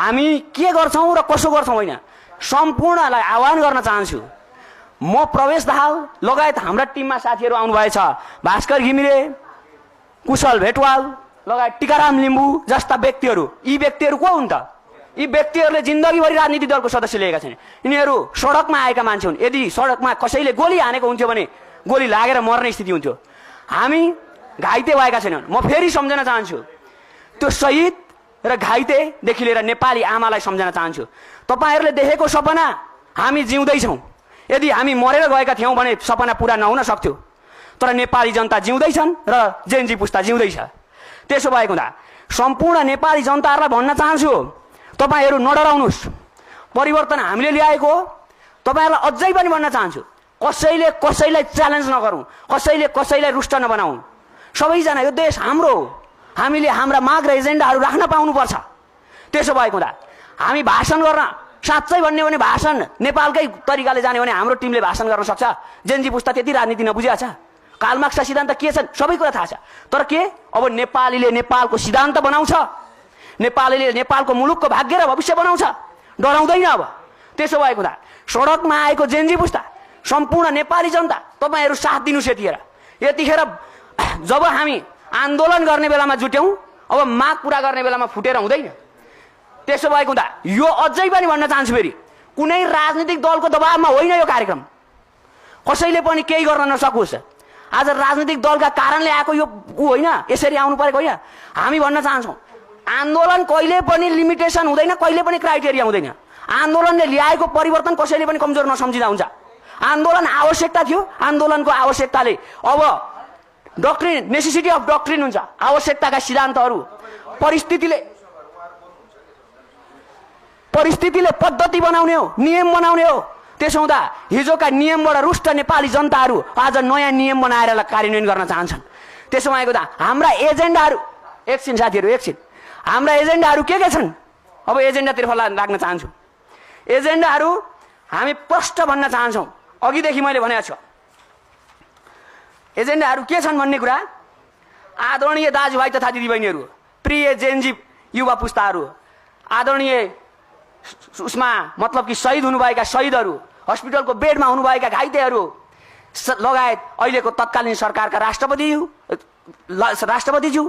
हामी के गर्छौं र कसो गर्छौं हैन, सम्पूर्णलाई आह्वान गर्न चाहन्छु। म प्रवेश दाहाल लगायत हाम्रा टिममा साथीहरू आउनुभएछ, भास्कर घिमिरे, कुशल भेटवाल लगायत टिकाराम लिम्बू जस्ता व्यक्तिहरू। यी व्यक्तिहरू को हुन् त? यी व्यक्तिहरूले जिन्दगीभरि राजनीतिक दलको सदस्य लिएका छन्। यिनीहरू सडकमा आएका मान्छे हुन्। यदि सडकमा कसैले गोली हानेको हुन्थ्यो भने गोली लागेर मर्ने स्थिति हुन्थ्यो। हामी घाइते भएका छैनौँ। म फेरि सम्झन चाहन्छु, त्यो शहीद र घाइतेदेखि लिएर नेपाली आमालाई सम्झन चाहन्छु। तपाईहरूले देखेको सपना हामी जिउँदैछौँ। यदि हामी मरेर गएका थियौँ भने सपना पुरा नहुन सक्थ्यो, तर नेपाली जनता जिउँदैछन् र जेनजी पुस्ता जिउँदैछ। त्यसो भएको हुँदा सम्पूर्ण नेपाली जनताहरूलाई भन्न चाहन्छु, तपाईहरू नडराउनुहोस्। परिवर्तन हामीले ल्याएको हो। तपाईहरूलाई अझै पनि भन्न चाहन्छु, कसैले कसैलाई च्यालेन्ज नगरौँ, कसैले कसैलाई रुष्ट नबनाऊ। सबैजना यो देश हाम्रो हो। हामीले हाम्रा माग र एजेन्डाहरू राख्न पाउनुपर्छ। त्यसो भएको हुँदा हामी भाषण गर्न, साँच्चै भन्ने भने भाषण नेपालकै तरिकाले जाने भने हाम्रो टिमले भाषण गर्न सक्छ। जेनजी पुस्ता त्यति राजनीति नबुझेको छ। कार्ल मार्क्सका सिद्धान्त के छन् सबै कुरा थाहा छ। तर के अब नेपालीले नेपालको सिद्धान्त बनाउँछ, नेपालीले नेपालको मुलुकको भाग्य र भविष्य बनाउँछ, डराउँदैन। अब त्यसो भएको हुँदा सडकमा आएको जेनजी पुस्ता, सम्पूर्ण नेपाली जनता, तपाईहरू साथ दिनुहोस्। यतिखेर जब हामी आन्दोलन गर्ने बेलामा जुट्यौं, अब माग पूरा गर्ने बेलामा फुटेर हुँदैन। त्यसो भएको हुँदा यो अझै पनि भन्न चाहन्छु, फेरि कुनै राजनीतिक दलको दबावमा होइन यो कार्यक्रम। कसैले पनि केही गर्न नसकोस्। आज राजनीतिक दलका कारणले आएको यो होइन, यसरी आउनु परेको होइन। हामी भन्न चाहन्छौँ, आन्दोलन कहिले पनि लिमिटेसन हुँदैन, कहिले पनि क्राइटेरिया हुँदैन। आन्दोलनले ल्याएको परिवर्तन कसैले पनि कमजोर नसम्झिँदा हुन्छ। आन्दोलन आवश्यकता थियो। आन्दोलनको आवश्यकताले अब डक्ट्रिन, नेसेसिटी अफ डक्ट्रिन हुन्छ। आवश्यकताका सिद्धान्तहरू परिस्थितिले पद्धति बनाउने हो, नियम बनाउने हो। त्यसो हुँदा हिजोका नियमबाट रुष्ट नेपाली जनताहरू आज नयाँ नियम बनाएर कार्यान्वयन गर्न चाहन्छन्। त्यसो भएको त हाम्रा एजेन्डाहरू, एकछिन साथीहरू एकछिन, हाम्रा एजेन्डाहरू के छन्? अब एजेन्डातिर लाग्न चाहन्छु। एजेन्डाहरू हामी प्रष्ट भन्न चाहन्छौँ। अघिदेखि मैले भनेको छु, एजेन्डाहरू के छन् भन्ने कुरा आदरणीय दाजुभाइ तथा दिदीबहिनीहरू, प्रिय जेनजी युवा पुस्ताहरू, आदरणीय उसमा मतलब कि शहीद हुनुभएका शहीदहरू, हस्पिटलको बेडमा हुनुभएका घाइतेहरू लगायत अहिलेको तत्कालीन सरकारका राष्ट्रपतिज्यू,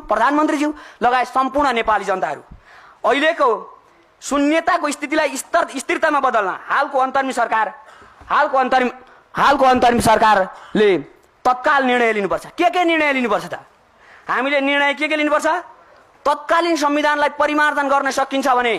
प्रधानमन्त्रीज्यू लगायत सम्पूर्ण नेपाली जनताहरू, अहिलेको शून्यताको स्थितिलाई स्थिरतामा बदल्न हालको अन्तरिम सरकारले तत्काल निर्णय लिनुपर्छ। के निर्णय लिनुपर्छ त? हामीले निर्णय के लिनुपर्छ? तत्कालीन संविधानलाई परिमार्जन गर्न सकिन्छ भने